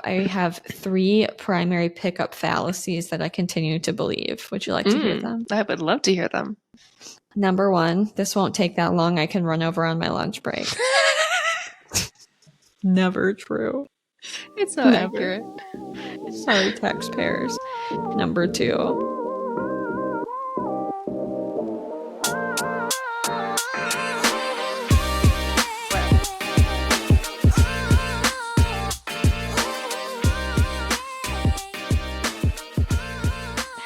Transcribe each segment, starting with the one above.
I have 3 primary pickup fallacies that I continue to believe. Would you like to hear them? I would love to hear them. Number 1, this won't take that long. I can run over on my lunch break. Never true. It's not accurate. Sorry, taxpayers. Number 2.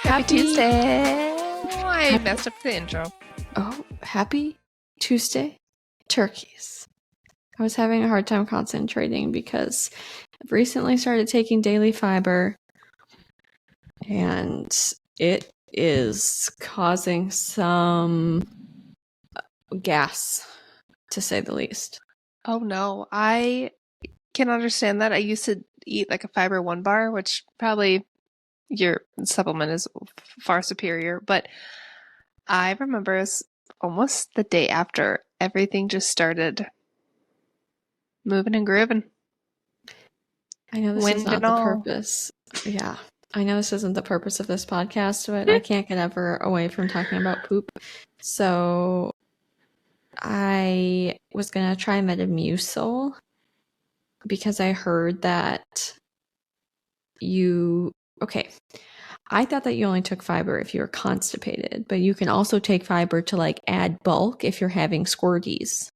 Happy Tuesday. Oh, I messed up the intro. Oh, happy Tuesday, turkeys. I was having a hard time concentrating because I've recently started taking daily fiber, and it is causing some gas, to say the least. Oh no, I can understand that. I used to eat like a Fiber One bar, which probably your supplement is far superior, but I remember it's almost the day after everything just started moving and grooving. I know this is not the purpose. Yeah, I know this isn't the purpose of this podcast, but I can't get ever away from talking about poop. So I was going to try Metamucil because I heard that I thought that you only took fiber if you were constipated, but you can also take fiber to like add bulk if you're having squirties.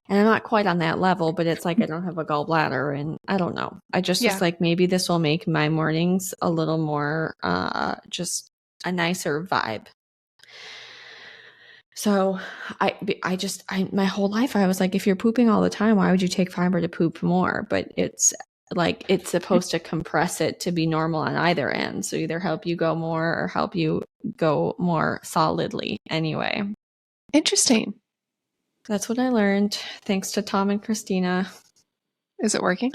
And I'm not quite on that level, but it's like I don't have a gallbladder, and I don't know. I just was like, maybe this will make my mornings a little more, just a nicer vibe. So I my whole life I was like, if you're pooping all the time, why would you take fiber to poop more? But it's like it's supposed to compress it to be normal on either end. So either help you go more or help you go more solidly. Anyway. Interesting. That's what I learned. Thanks to Tom and Christina. Is it working?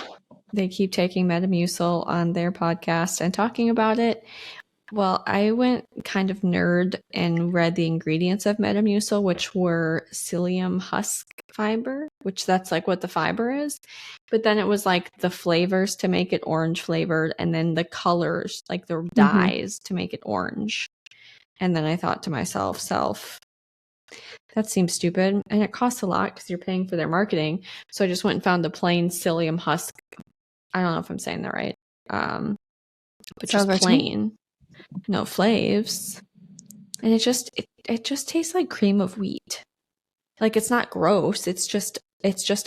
They keep taking Metamucil on their podcast and talking about it. Well, I went kind of nerd and read the ingredients of Metamucil, which were psyllium husk fiber, which that's like what the fiber is. But then it was like the flavors to make it orange flavored, and then the colors, like the dyes to make it orange. And then I thought to myself, that seems stupid. And it costs a lot because you're paying for their marketing. So I just went and found the plain psyllium husk. I don't know if I'm saying that right. But just plain. No flavs. And it just tastes like cream of wheat. Like it's not gross. It's just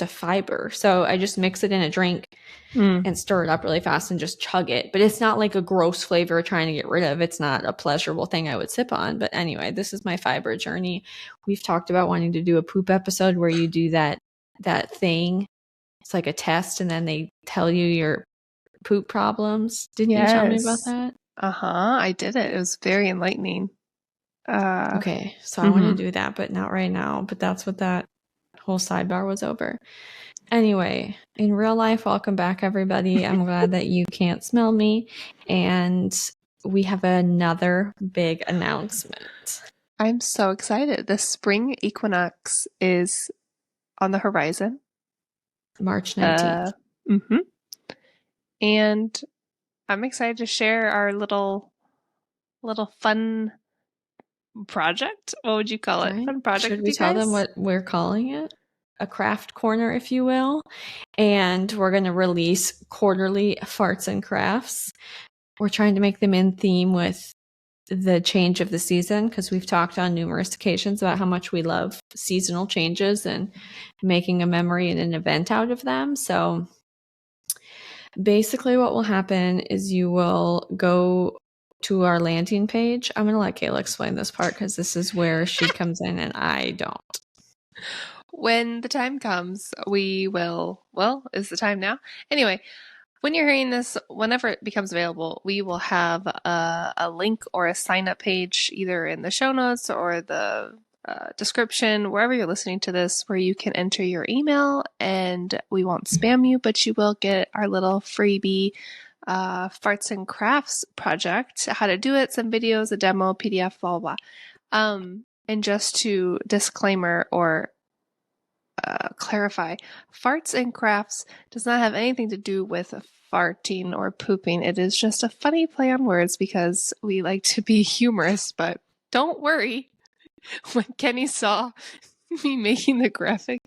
a fiber. So I just mix it in a drink and stir it up really fast and just chug it. But it's not like a gross flavor trying to get rid of. It's not a pleasurable thing I would sip on. But anyway, this is my fiber journey. We've talked about wanting to do a poop episode where you do that thing. It's like a test, and then they tell you your poop problems. Didn't you tell me about that? I did it. It was very enlightening. Okay, so I want to do that, but not right now. But that's what that whole sidebar was over. Anyway, in real life, welcome back, everybody. I'm glad that you can't smell me. And we have another big announcement. I'm so excited. The spring equinox is on the horizon. March 19th. And I'm excited to share our little fun project. What would you call it? Right. Fun project. Should we tell them what we're calling it? A craft corner, if you will. And we're going to release quarterly farts and crafts. We're trying to make them in theme with the change of the season, because we've talked on numerous occasions about how much we love seasonal changes and making a memory and an event out of them. So basically what will happen is you will go to our landing page. I'm going to let Kayla explain this part because this is where she comes in and I don't. When the time comes, we will, is the time now? Anyway, when you're hearing this, whenever it becomes available, we will have a link or a sign-up page either in the show notes or the description, wherever you're listening to this, where you can enter your email, and we won't spam you, but you will get our little freebie farts and crafts project, how to do it, some videos, a demo, PDF, blah, blah, blah. And just to disclaimer or clarify, farts and crafts does not have anything to do with farting or pooping. It is just a funny play on words because we like to be humorous, but don't worry. When Kenny saw me making the graphic,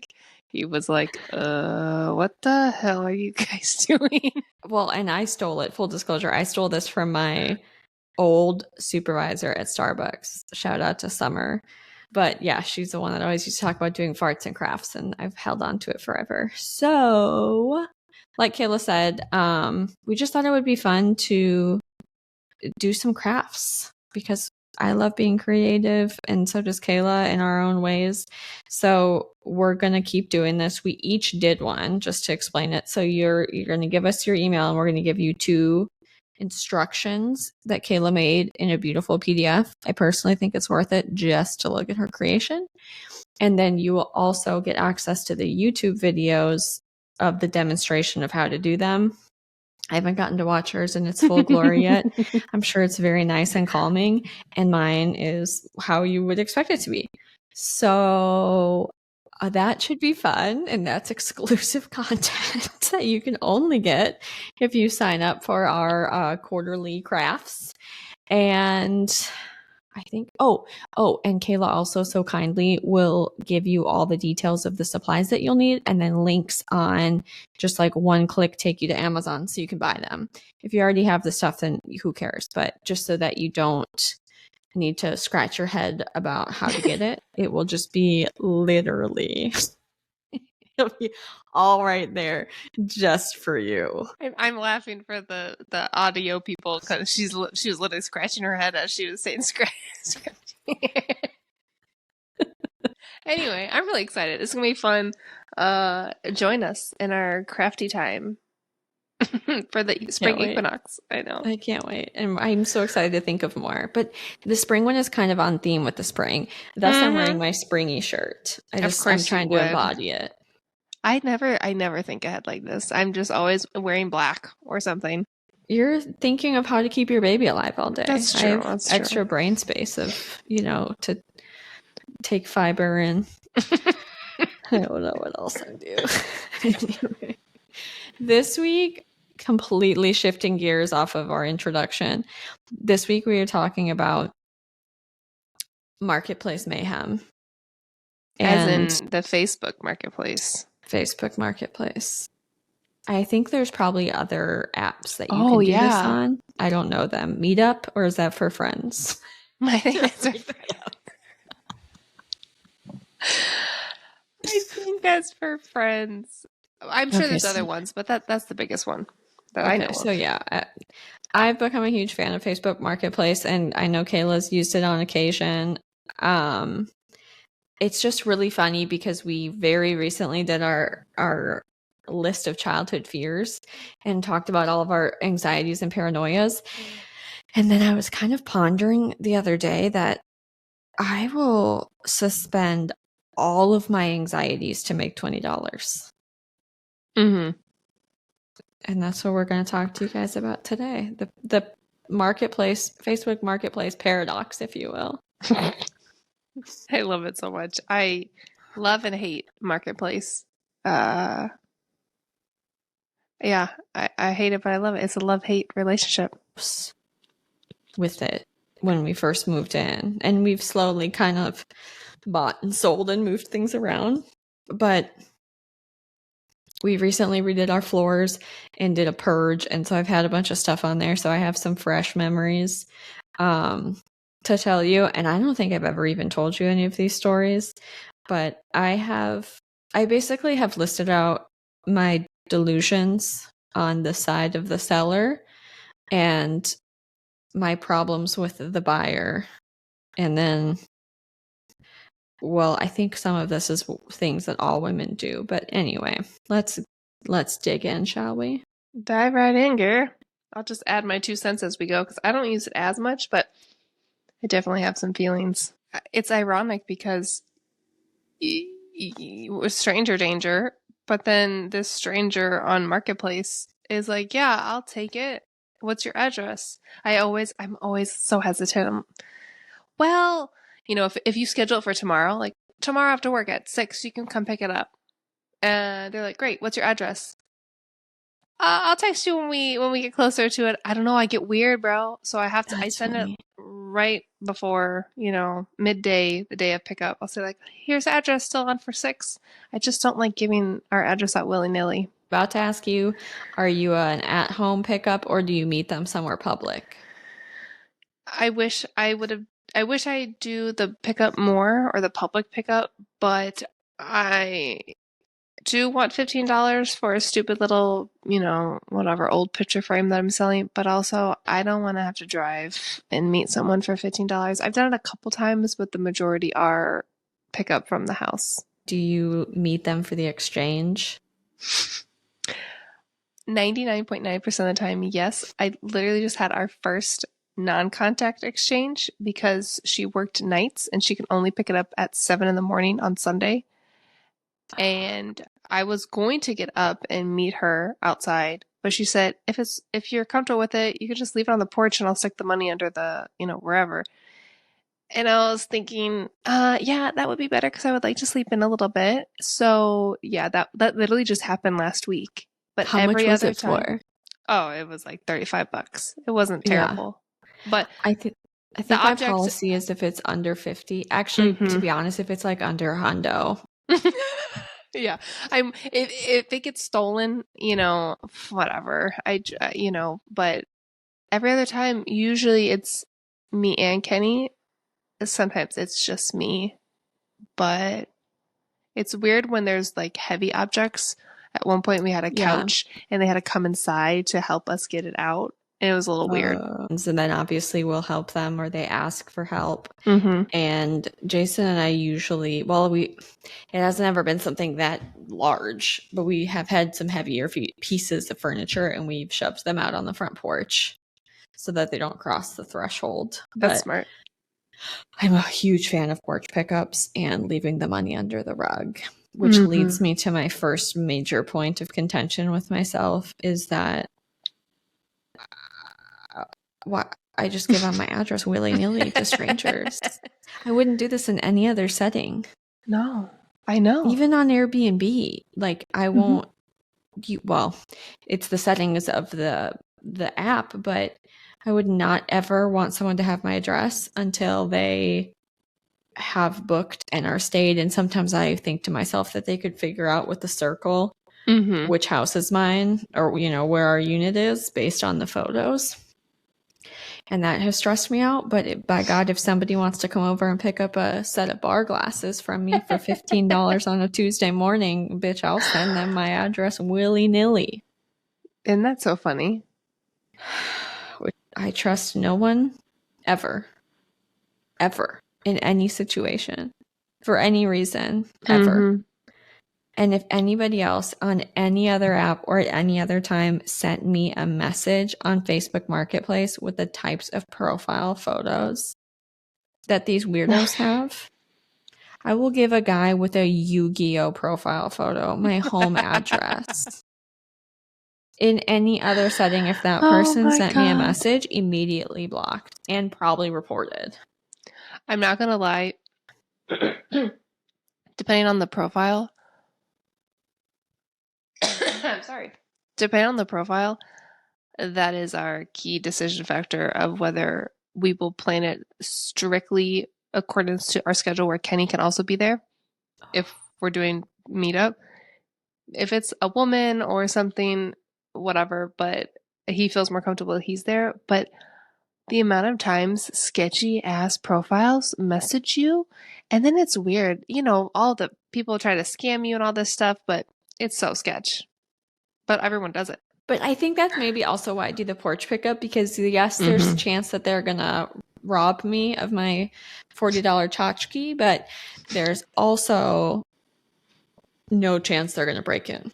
he was like, what the hell are you guys doing? Well, and I stole it. Full disclosure, I stole this from my old supervisor at Starbucks. Shout out to Summer. But yeah, she's the one that always used to talk about doing farts and crafts, and I've held on to it forever. So, like Kayla said, we just thought it would be fun to do some crafts because I love being creative, and so does Kayla in our own ways. So we're going to keep doing this. We each did one just to explain it. So you're going to give us your email, and we're going to give you 2 instructions that Kayla made in a beautiful PDF. I personally think it's worth it just to look at her creation. And then you will also get access to the YouTube videos of the demonstration of how to do them. I haven't gotten to watch hers in its full glory yet. I'm sure it's very nice and calming, and mine is how you would expect it to be. So that should be fun, and that's exclusive content that you can only get if you sign up for our quarterly crafts. And I think, and Kayla also so kindly will give you all the details of the supplies that you'll need, and then links on just like one click take you to Amazon so you can buy them. If you already have the stuff, then who cares? But just so that you don't need to scratch your head about how to get it, it will just be literally, it'll be all right there just for you. I'm laughing for the audio people because she was literally scratching her head as she was saying scratching. Anyway, I'm really excited. It's gonna be fun. Join us in our crafty time for the spring equinox. I know. I can't wait. And I'm so excited to think of more. But the spring one is kind of on theme with the spring. Thus, I'm wearing my springy shirt. I'm trying to embody it. I never think ahead like this. I'm just always wearing black or something. You're thinking of how to keep your baby alive all day. That's true. I have extra brain space of, to take fiber and I don't know what else I do. Anyway, this week, completely shifting gears off of our introduction. This week we are talking about marketplace mayhem. As in the Facebook marketplace. Facebook marketplace. I think there's probably other apps that you can do this on. I don't know them. Meetup, or is that for friends? I think that's for friends. I think that's for friends. I'm sure there's other ones, but that's the biggest one that I know of. So yeah, I've become a huge fan of Facebook Marketplace, and I know Kayla's used it on occasion. It's just really funny because we very recently did our list of childhood fears and talked about all of our anxieties and paranoias. And then I was kind of pondering the other day that I will suspend all of my anxieties to make $20. Mm-hmm. And that's what we're going to talk to you guys about today. The marketplace, Facebook marketplace paradox, if you will. I love it so much. I love and hate marketplace. Yeah, I hate it, but I love it. It's a love-hate relationship. With it when we first moved in, and we've slowly kind of bought and sold and moved things around, but we recently redid our floors and did a purge, and so I've had a bunch of stuff on there, so I have some fresh memories to tell you. And I don't think I've ever even told you any of these stories, but I basically have listed out my delusions on the side of the seller and my problems with the buyer. And then, well, I think some of this is things that all women do. But anyway, let's dig in, shall we? Dive right in, girl. I'll just add my 2 cents as we go because I don't use it as much, but I definitely have some feelings. It's ironic because with stranger danger, but then this stranger on Marketplace is like, yeah, I'll take it. What's your address? I'm always so hesitant. Well, if you schedule it for tomorrow, like tomorrow after work at 6, you can come pick it up. And they're like, great, what's your address? I'll text you when we get closer to it. I don't know. I get weird, bro. So I That's send it funny. right before, midday, the day of pickup. I'll say like, here's the address still on for 6. I just don't like giving our address out willy-nilly. About to ask you, are you an at-home pickup or do you meet them somewhere public? I wish I do the pickup more, or the public pickup, but I do want $15 for a stupid little, whatever old picture frame that I'm selling, but also I don't want to have to drive and meet someone for $15. I've done it a couple times, but the majority are pickup from the house. Do you meet them for the exchange? 99.9% of the time, yes. I literally just had our first non-contact exchange because she worked nights and she can only pick it up at 7 in the morning on Sunday. And I was going to get up and meet her outside, but she said, if you're comfortable with it, you could just leave it on the porch and I'll stick the money under the, wherever. And I was thinking, yeah, that would be better because I would like to sleep in a little bit. So yeah, that literally just happened last week. But How much every was other it time, for? oh, it was like $35. It wasn't Yeah. terrible. But I think the my object- policy is if it's under 50. Actually, to be honest, if it's like under a hundo. yeah, if it gets stolen, whatever. But every other time, usually it's me and Kenny. Sometimes it's just me, but it's weird when there's like heavy objects. At one point, we had a couch, and they had to come inside to help us get it out. And it was a little weird. And then obviously we'll help them or they ask for help. Mm-hmm. And Jason and I usually, it hasn't ever been something that large, but we have had some heavier pieces of furniture and we've shoved them out on the front porch so that they don't cross the threshold. That's smart. I'm a huge fan of porch pickups and leaving the money under the rug, which leads me to my first major point of contention with myself is that I just give out my address willy-nilly to strangers. I wouldn't do this in any other setting. No, I know. Even on Airbnb, like I won't. It's the settings of the app, but I would not ever want someone to have my address until they have booked and are stayed. And sometimes I think to myself that they could figure out with the circle which house is mine or where our unit is based on the photos. And that has stressed me out. But by God, if somebody wants to come over and pick up a set of bar glasses from me for $15 on a Tuesday morning, bitch, I'll send them my address willy-nilly. Isn't that so funny? I trust no one ever in any situation for any reason ever. And if anybody else on any other app or at any other time sent me a message on Facebook Marketplace with the types of profile photos that these weirdos have, I will give a guy with a Yu-Gi-Oh profile photo my home address. In any other setting, if that person sent me a message, immediately blocked and probably reported. I'm not going to lie. Depending on the profile, I'm sorry. Depending on the profile, that is our key decision factor of whether we will plan it strictly according to our schedule where Kenny can also be there if we're doing meetup. If it's a woman or something, whatever, but he feels more comfortable that he's there. But the amount of times sketchy ass profiles message you, and then it's weird. All the people try to scam you and all this stuff, but it's so sketch. But everyone does it. But I think that's maybe also why I do the porch pickup, because yes, there's a chance that they're going to rob me of my $40 tchotchke, but there's also no chance they're going to break in.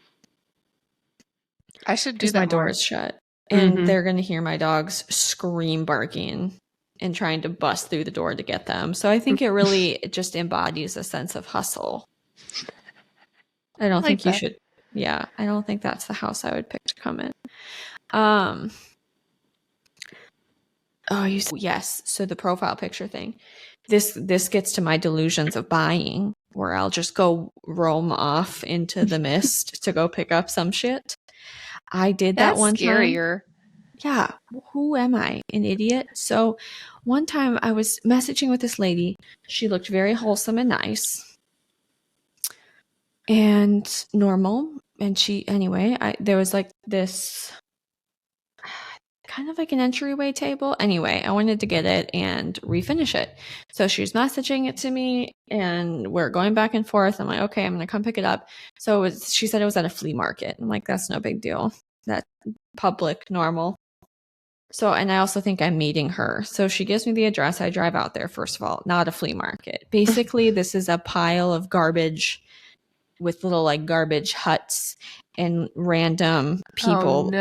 I should do that. My door is shut. And they're going to hear my dogs scream barking and trying to bust through the door to get them. So I think it just embodies a sense of hustle. I don't think you should. Yeah, I don't think that's the house I would pick to come in. Yes. So the profile picture thing. This gets to my delusions of buying, where I'll just go roam off into the mist to go pick up some shit. I did that That's one time. scarier. Yeah. Who am I? An idiot? So one time I was messaging with this lady. She looked very wholesome and nice and normal. And there was like this kind of like an entryway table. Anyway, I wanted to get it and refinish it. So she was messaging it to me and we're going back and forth. I'm like, okay, I'm going to come pick it up. So she said it was at a flea market. I'm like, that's no big deal. That's public, normal. So, and I also think I'm meeting her. So she gives me the address. I drive out there, first of all, not a flea market. Basically, this is a pile of garbage with little like garbage huts and random people,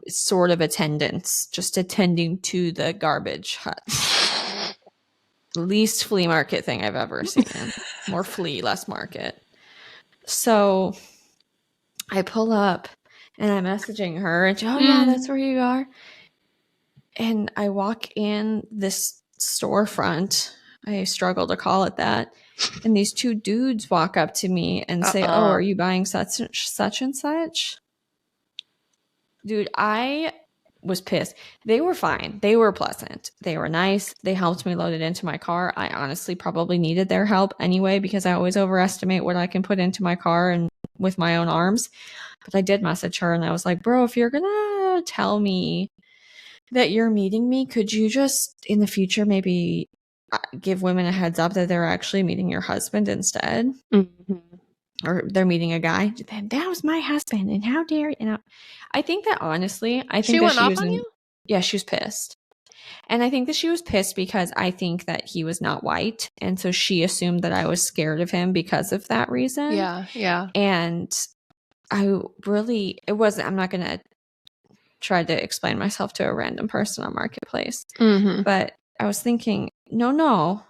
sort of attendants, just attending to the garbage huts. Least flea market thing I've ever seen. More flea, less market. So I pull up and I'm messaging her and she, oh yeah, that's where you are. And I walk in this storefront. I struggle to call it that. And these two dudes walk up to me and say, oh, are you buying such and such? Dude, I was pissed. They were fine. They were pleasant. They were nice. They helped me load it into my car. I honestly probably needed their help anyway because I always overestimate what I can put into my car and with my own arms. But I did message her and I was like, bro, if you're going to tell me that you're meeting me, could you just in the future maybe give women a heads up that they're actually meeting your husband instead? Or they're meeting a guy. That was my husband and how dare you? I think that honestly, she went off on you? Yeah, she was pissed. And I think that she was pissed because I think that he was not white. And so she assumed that I was scared of him because of that reason. Yeah. And I'm not going to try to explain myself to a random person on Marketplace. But I was thinking, no,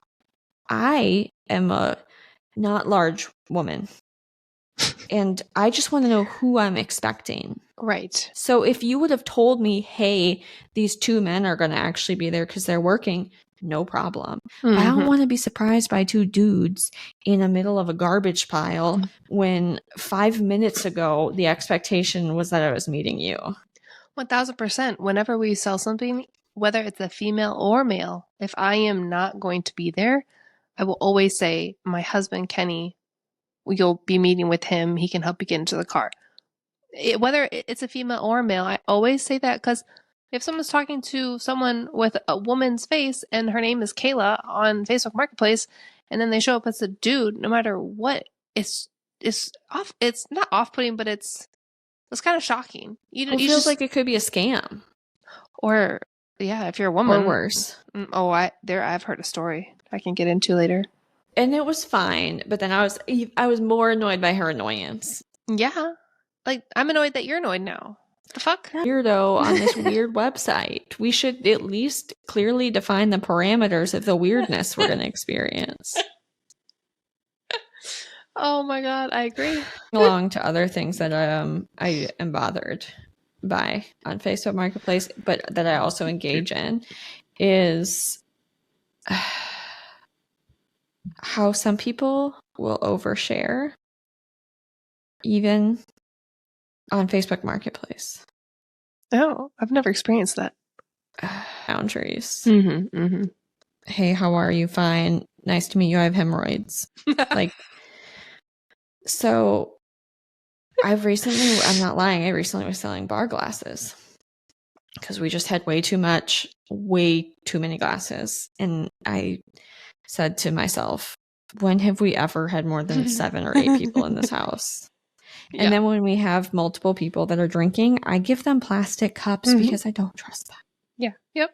I am a not large woman. And I just want to know who I'm expecting. Right. So if you would have told me, hey, these two men are going to actually be there because they're working, no problem. But I don't want to be surprised by two dudes in the middle of a garbage pile when 5 minutes ago the expectation was that I was meeting you. 1000%. Whenever we sell something, whether it's a female or male, if I am not going to be there, I will always say, my husband, Kenny, you'll be meeting with him. He can help you get into the car. Whether it's a female or a male, I always say that because if someone's talking to someone with a woman's face and her name is Kayla on Facebook Marketplace, and then they show up as a dude, no matter what, it's off. It's not off-putting, but it's kind of shocking. It feels like it could be a scam. Or yeah, if you're a woman, or worse. I've heard a story I can get into later. And it was fine, but then I was more annoyed by her annoyance. Yeah. Like, I'm annoyed that you're annoyed now. The fuck? Weirdo on this weird website. We should at least clearly define the parameters of the weirdness we're going to experience. Oh my god, I agree. Along to other things that I am bothered by on Facebook Marketplace, but that I also engage in is how some people will overshare even on Facebook Marketplace. Oh, I've never experienced that. Boundaries. Hey, how are you? Fine. Nice to meet you. I have hemorrhoids. Like, so I'm not lying, I recently was selling bar glasses because we just had way too many glasses. And I said to myself, when have we ever had more than 7 or 8 people in this house? Yeah. And then when we have multiple people that are drinking, I give them plastic cups because I don't trust them. Yeah. Yep.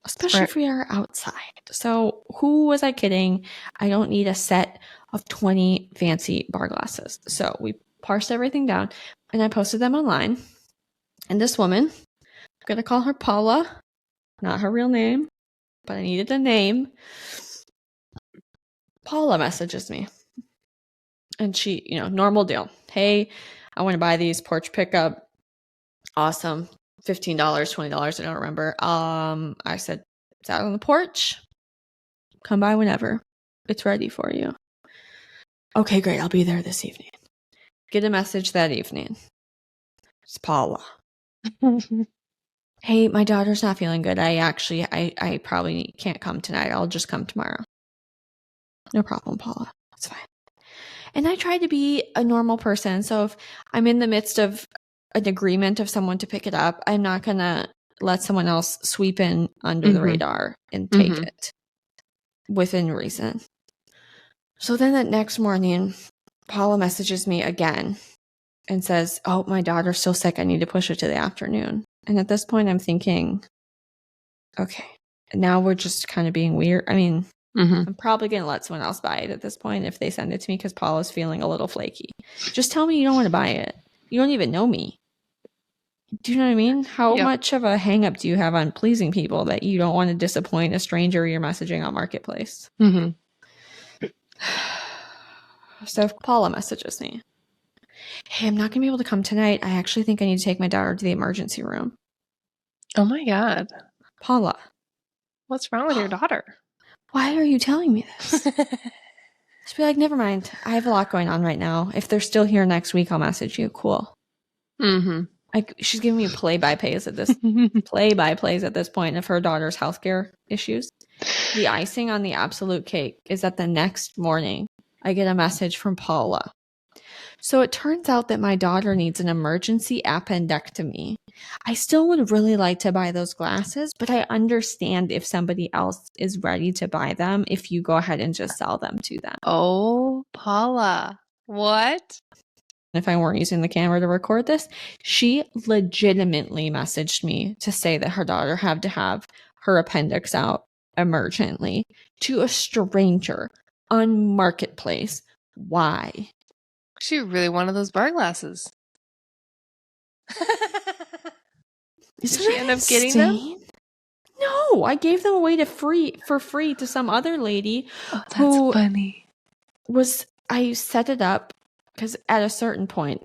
Especially if we are outside. So who was I kidding? I don't need a set of 20 fancy bar glasses. So we parsed everything down and I posted them online. And this woman, I'm going to call her Paula, not her real name, but I needed a name. Paula messages me. And she, normal deal. Hey, I want to buy these porch pickup. Awesome. $15, $20, I don't remember. I said, it's out on the porch. Come by whenever. It's ready for you. Okay, great. I'll be there this evening. Get a message that evening. It's Paula. Hey, my daughter's not feeling good. I probably can't come tonight. I'll just come tomorrow. No problem, Paula. It's fine. And I try to be a normal person. So if I'm in the midst of an agreement of someone to pick it up, I'm not going to let someone else sweep in under the radar and take it within reason. So then that next morning, Paula messages me again and says, oh, my daughter's so sick. I need to push it to the afternoon. And at this point, I'm thinking, okay, now we're just kind of being weird. I mean, I'm probably going to let someone else buy it at this point if they send it to me because Paula's feeling a little flaky. Just tell me you don't want to buy it. You don't even know me. Do you know what I mean? How much of a hang up do you have on pleasing people that you don't want to disappoint a stranger you're messaging on Marketplace? So Paula messages me. Hey, I'm not going to be able to come tonight. I actually think I need to take my daughter to the emergency room. Oh my God. Paula. What's wrong with your daughter? Why are you telling me this? Just be like, never mind. I have a lot going on right now. If they're still here next week, I'll message you. Cool. Like, she's giving me play-by-plays at this point of her daughter's healthcare issues. The icing on the absolute cake is that the next morning I get a message from Paula. So it turns out that my daughter needs an emergency appendectomy. I still would really like to buy those glasses, but I understand if somebody else is ready to buy them, if you go ahead and just sell them to them. Oh, Paula. What? If I weren't using the camera to record this, she legitimately messaged me to say that her daughter had to have her appendix out emergently to a stranger on Marketplace. Why? She really wanted those bar glasses. Did she end up getting them? No, I gave them away for free to some other lady. Oh, that's funny. I set it up because at a certain point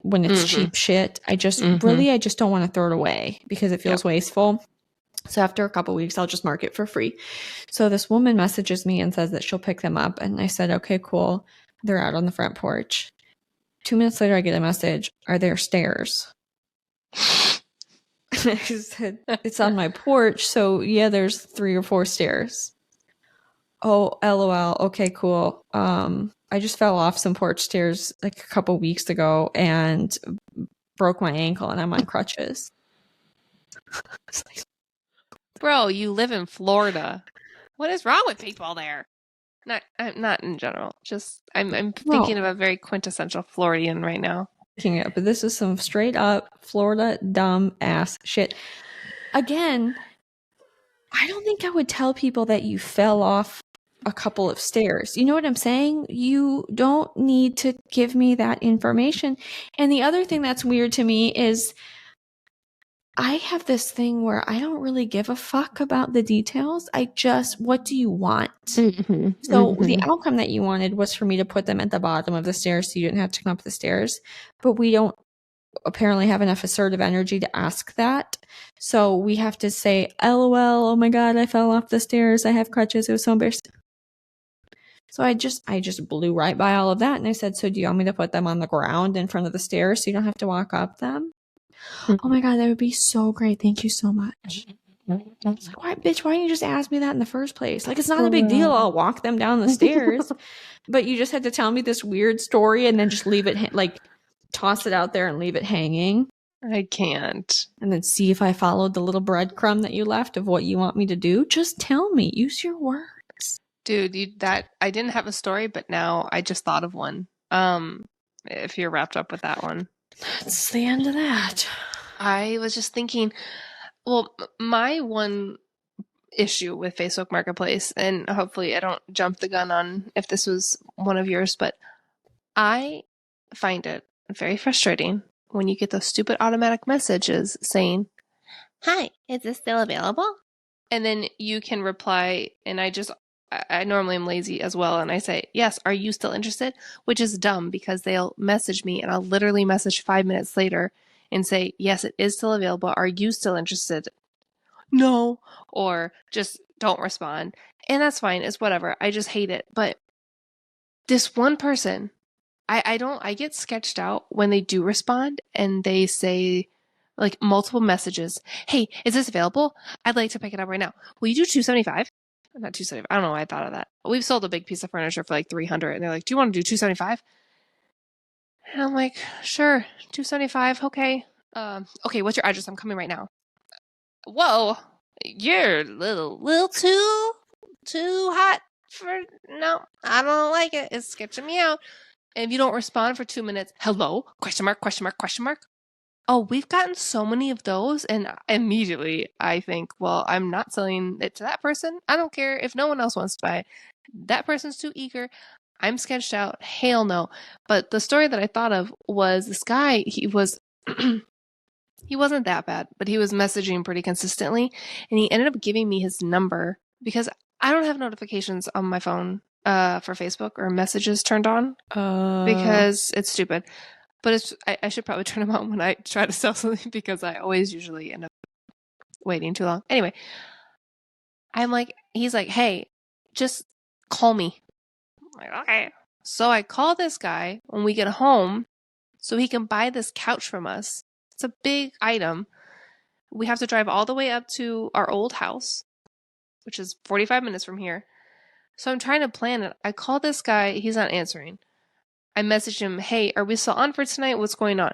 when it's cheap shit, I just don't want to throw it away because it feels wasteful. So after a couple weeks, I'll just mark it for free. So this woman messages me and says that she'll pick them up. And I said, okay, cool. They're out on the front porch. 2 minutes later, I get a message. Are there stairs? I said, it's on my porch. So yeah, there's 3 or 4 stairs. Oh, LOL. Okay, cool. I just fell off some porch stairs like a couple weeks ago and broke my ankle and I'm on crutches. Bro, you live in Florida. What is wrong with people there? Not in general. Just I'm thinking of a very quintessential Floridian right now. But this is some straight up Florida dumb ass shit. Again, I don't think I would tell people that you fell off a couple of stairs. You know what I'm saying? You don't need to give me that information. And the other thing that's weird to me is I have this thing where I don't really give a fuck about the details. What do you want? So the outcome that you wanted was for me to put them at the bottom of the stairs so you didn't have to come up the stairs. But we don't apparently have enough assertive energy to ask that. So we have to say, LOL, oh my God, I fell off the stairs. I have crutches. It was so embarrassing. So I just blew right by all of that. And I said, so do you want me to put them on the ground in front of the stairs so you don't have to walk up them? Oh my God, that would be so great. Thank you so much. Like, why didn't you just ask me that in the first place? Like, it's not a big deal. I'll walk them down the stairs. But you just had to tell me this weird story and then just leave it, toss it out there and leave it hanging. I can't. And then see if I followed the little breadcrumb that you left of what you want me to do. Just tell me. Use your words. Dude, I didn't have a story, but now I just thought of one. If you're wrapped up with that one. That's the end of that. I was just thinking, well, my one issue with Facebook Marketplace, and hopefully I don't jump the gun on if this was one of yours, but I find it very frustrating when you get those stupid automatic messages saying, "Hi, is this still available?" And then you can reply, and I normally am lazy as well, and I say, yes, are you still interested? Which is dumb because they'll message me and I'll literally message 5 minutes later and say, yes, it is still available. Are you still interested? No. Or just don't respond. And that's fine. It's whatever. I just hate it. But this one person I get sketched out when they do respond and they say like multiple messages. Hey, is this available? I'd like to pick it up right now. Will you do 275? Not 275. I don't know why I thought of that. We've sold a big piece of furniture for like 300 and they're like, do you want to do 275? And I'm like, sure, 275. Okay. Okay, what's your address? I'm coming right now. Whoa, you're a little too hot for, no, I don't like it. It's sketching me out. And if you don't respond for 2 minutes, hello? Question mark, question mark, question mark. Oh, we've gotten so many of those. And immediately I think, well, I'm not selling it to that person. I don't care if no one else wants to buy it. That person's too eager. I'm sketched out. Hell no. But the story that I thought of was this guy, he wasn't that bad, but he was messaging pretty consistently. And he ended up giving me his number because I don't have notifications on my phone for Facebook or messages turned on because it's stupid. But I should probably turn them on when I try to sell something because I always usually end up waiting too long. Anyway, he's like, hey, just call me. I'm like, okay. So I call this guy when we get home so he can buy this couch from us. It's a big item. We have to drive all the way up to our old house, which is 45 minutes from here. So I'm trying to plan it. I call this guy. He's not answering. I message him, hey, are we still on for tonight? What's going on?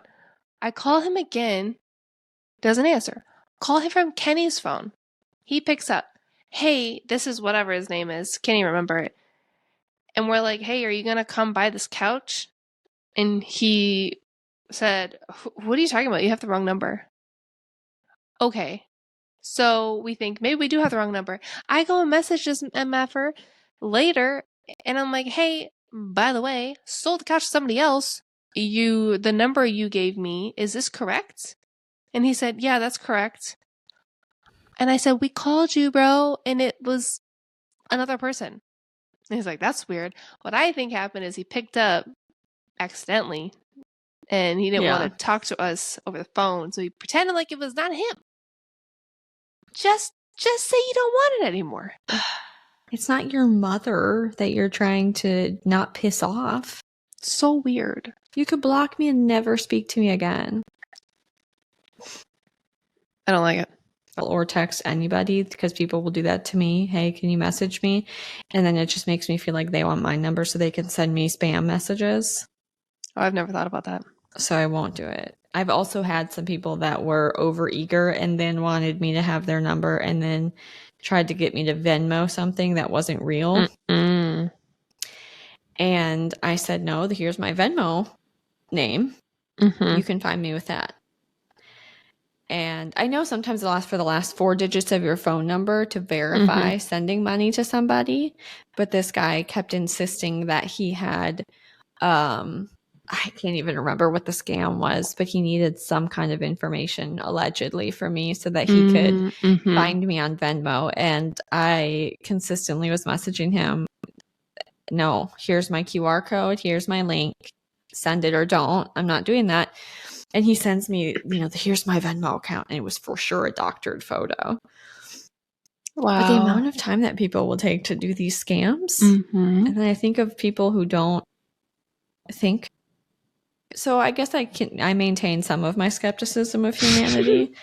I call him again. Doesn't answer. Call him from Kenny's phone. He picks up. Hey, this is whatever his name is. Can't even remember it. And we're like, hey, are you going to come buy this couch? And he said, what are you talking about? You have the wrong number. Okay. So we think maybe we do have the wrong number. I go and message this MFer later, and I'm like, hey, by the way, sold the couch to somebody else. The number you gave me, is this correct? And he said, yeah, that's correct. And I said, we called you, bro, and it was another person. And he's like, that's weird. What I think happened is he picked up accidentally, and he didn't want to talk to us over the phone, so he pretended like it was not him. Just say you don't want it anymore. It's not your mother that you're trying to not piss off. So weird. You could block me and never speak to me again. I don't like it. Or text anybody, because people will do that to me. Hey, can you message me? And then it just makes me feel like they want my number so they can send me spam messages. Oh, I've never thought about that. So I won't do it. I've also had some people that were overeager and then wanted me to have their number and then tried to get me to Venmo something that wasn't real. Mm-mm. And I said, no, here's my Venmo name. Mm-hmm. You can find me with that. And I know sometimes it'll ask for the last 4 digits of your phone number to verify sending money to somebody. But this guy kept insisting that he had, I can't even remember what the scam was, but he needed some kind of information allegedly for me so that he could find me on Venmo. And I consistently was messaging him, no, here's my QR code, here's my link, send it or don't. I'm not doing that. And he sends me, here's my Venmo account. And it was for sure a doctored photo. Wow. But the amount of time that people will take to do these scams. And then I think of people who don't think. So I guess I maintain some of my skepticism of humanity.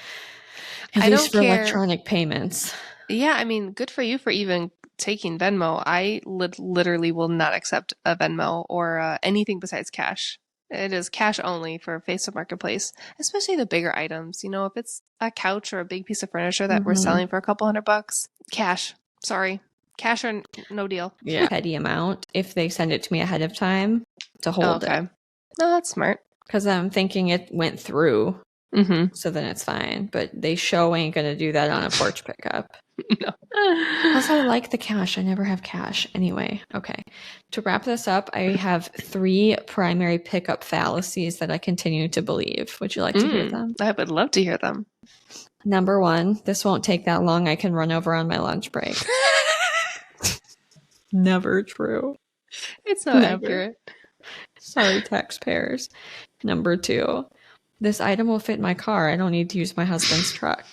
At least for electronic payments. Yeah, I mean, good for you for even taking Venmo. I literally will not accept a Venmo or anything besides cash. It is cash only for Facebook Marketplace, especially the bigger items. If it's a couch or a big piece of furniture that we're selling for a couple $100, cash. Sorry. Cash or no deal. Yeah. Petty amount if they send it to me ahead of time to hold it. No, that's smart. Because I'm thinking it went through. So then it's fine. But they ain't going to do that on a porch pickup. No. Also, I like the cash. I never have cash. Anyway, okay. To wrap this up, I have 3 primary pickup fallacies that I continue to believe. Would you like to hear them? I would love to hear them. Number 1, this won't take that long. I can run over on my lunch break. Never true. It's not accurate. Sorry, taxpayers. Number 2, this item will fit my car. I don't need to use my husband's truck.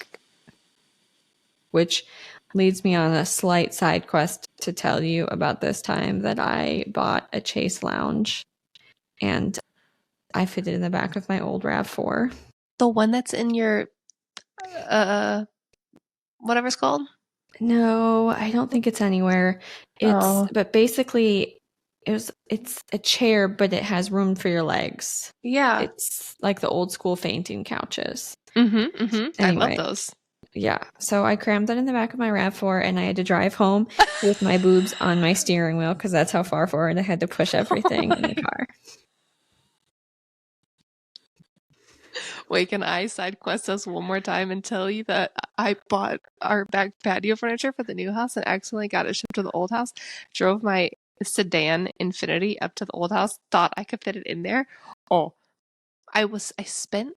Which leads me on a slight side quest to tell you about this time that I bought a Chase lounge and I fit it in the back of my old RAV4. The one that's in your, whatever it's called? No, I don't think it's anywhere. But basically it's a chair, but it has room for your legs. Yeah. It's like the old school fainting couches. Anyway. I love those. Yeah. So I crammed that in the back of my RAV4 and I had to drive home with my boobs on my steering wheel because that's how far forward I had to push everything in the car. Wait, can I side quest us one more time and tell you that I bought our back patio furniture for the new house and accidentally got it shipped to the old house? Drove my sedan Infinity up to the old house, thought I could fit it in there. Oh, I spent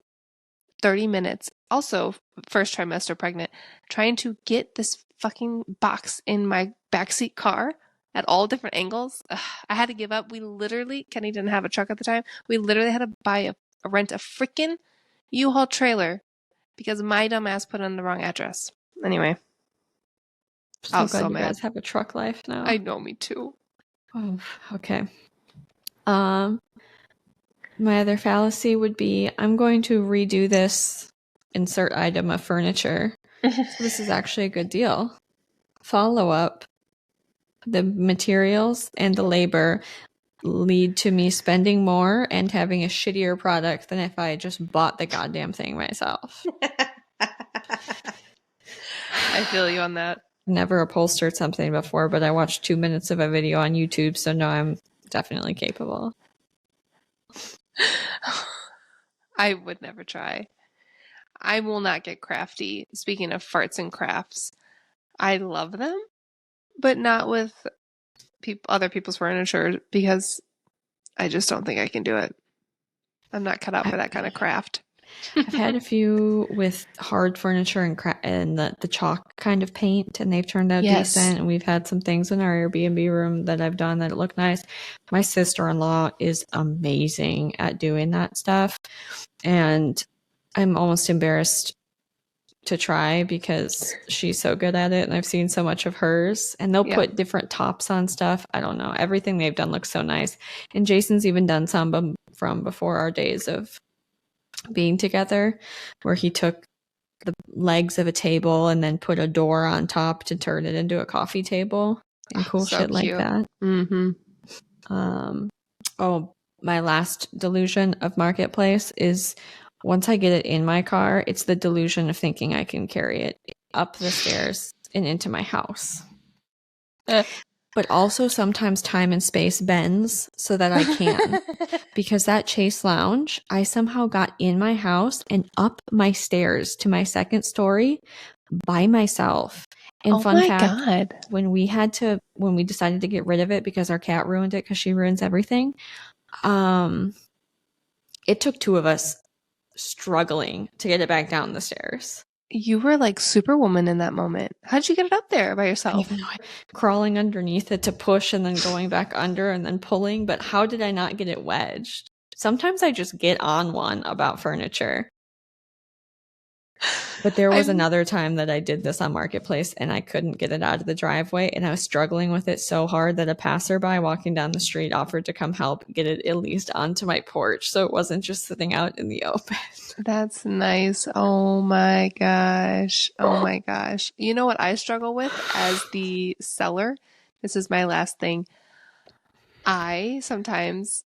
30 minutes, also first trimester pregnant, trying to get this fucking box in my backseat car at all different angles. Ugh, I had to give up. Kenny didn't have a truck at the time. We literally had to rent a freaking U-Haul trailer because my dumb ass put on the wrong address. Anyway. So glad you guys have a truck life now. I know, me too. Oh, okay. My other fallacy would be I'm going to redo this insert item of furniture. So this is actually a good deal. Follow up. The materials and the labor lead to me spending more and having a shittier product than if I just bought the goddamn thing myself. I feel you on that. Never upholstered something before, but I watched 2 minutes of a video on YouTube, so now I'm definitely capable. I would never try. I will not get crafty. Speaking of farts and crafts, I love them, but not with other people's furniture because I just don't think I can do it. I'm not cut out for that kind of craft. I've had a few with hard furniture and the chalk kind of paint, and they've turned out decent. And we've had some things in our Airbnb room that I've done that look nice. My sister-in-law is amazing at doing that stuff, and I'm almost embarrassed to try because she's so good at it, and I've seen so much of hers. And they'll put different tops on stuff. I don't know. Everything they've done looks so nice. And Jason's even done some from before our days of being together, where he took the legs of a table and then put a door on top to turn it into a coffee table and cool so shit cute. Like that. Mm-hmm. My last delusion of Marketplace is once I get it in my car, it's the delusion of thinking I can carry it up the stairs and into my house. But also sometimes time and space bends so that I can. Because that Chase Lounge, I somehow got in my house and up my stairs to my second story by myself. And fun fact, when we decided to get rid of it because our cat ruined it because she ruins everything, it took two of us struggling to get it back down the stairs. You were like Superwoman in that moment. How'd you get it up there by yourself? Crawling underneath it to push and then going back under and then pulling. But how did I not get it wedged? Sometimes I just get on one about furniture. But there was another time that I did this on Marketplace and I couldn't get it out of the driveway, and I was struggling with it so hard that a passerby walking down the street offered to come help get it at least onto my porch so it wasn't just sitting out in the open. That's nice. Oh my gosh. Oh my gosh. You know what I struggle with as the seller? This is my last thing. I sometimes,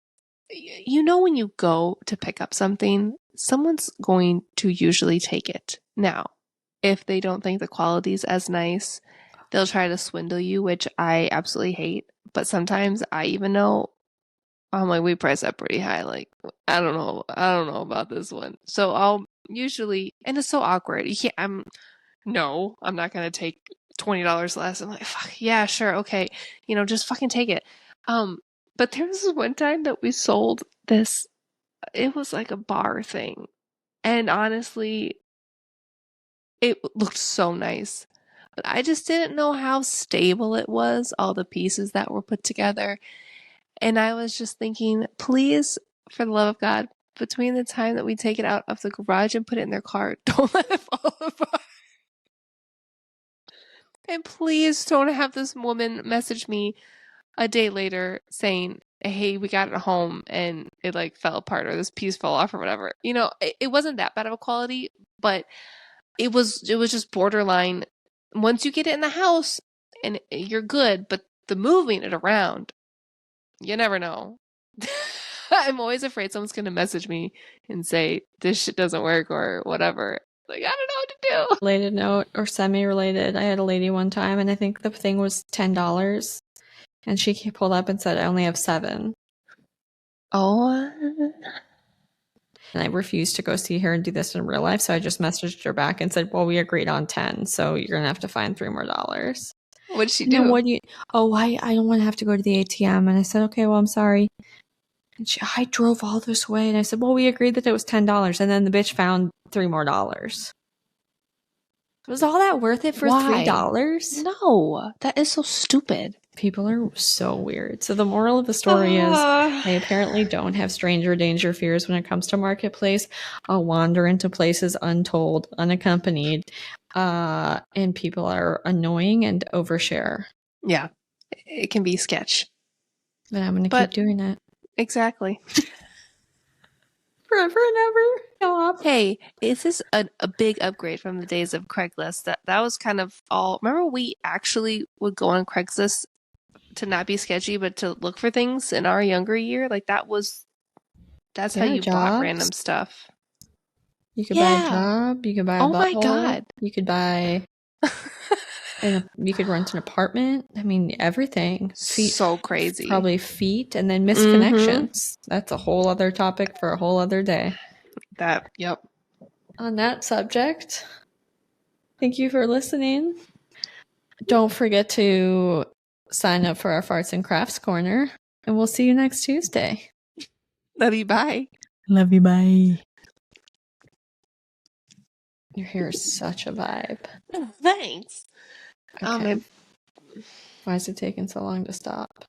when you go to pick up something, someone's going to usually take it. Now, if they don't think the quality's as nice, they'll try to swindle you, which I absolutely hate. But sometimes I even know, I'm like, we price that pretty high. Like, I don't know about this one. So I'll usually, and it's so awkward. I'm not going to take $20 less. I'm like, fuck, yeah, sure. Okay. Just fucking take it. But there was this one time that we sold this, it was like a bar thing. And honestly, it looked so nice. But I just didn't know how stable it was, all the pieces that were put together. And I was just thinking, please, for the love of God, between the time that we take it out of the garage and put it in their car, don't let it fall apart. And please don't have this woman message me a day later saying, hey, we got it home and it like fell apart or this piece fell off or whatever. It wasn't that bad of a quality, but it was just borderline. Once you get it in the house and you're good, but the moving it around, you never know. I'm always afraid someone's going to message me and say this shit doesn't work or whatever. Like, I don't know what to do. Related note or semi-related. I had a lady one time, and I think the thing was $10, and she pulled up and said, "I only have 7." Oh. And I refused to go see her and do this in real life, so I just messaged her back and said, "Well, we agreed on 10, so you're gonna have to find $3 more." What'd she do? What do you? Oh, I don't want to have to go to the ATM. And I said, "Okay, well, I'm sorry." And I drove all this way, and I said, "Well, we agreed that it was $10," and then the bitch found $3 more. Was all that worth it for $3? No, that is so stupid. People are so weird. So the moral of the story is I apparently don't have stranger danger fears when it comes to marketplace. I'll wander into places untold, unaccompanied, and people are annoying and overshare. Yeah, it can be sketch. But I'm going to keep doing it. Exactly. Forever and ever. Stop. Hey, is this a big upgrade from the days of Craigslist? That was kind of all. Remember, we actually would go on Craigslist to not be sketchy, but to look for things in our younger year. Like that's how you bought random stuff. You could buy a job. You could buy a butthole. My God. You could buy. You could rent an apartment. I mean, everything. So crazy. Probably feet, and then misconnections. Mm-hmm. That's a whole other topic for a whole other day. Yep. On that subject, thank you for listening. Don't forget to sign up for our Farts and Crafts Corner, and we'll see you next Tuesday. Love you, bye. Love you, bye. Your hair is such a vibe. Thanks. Okay. Why is it taking so long to stop?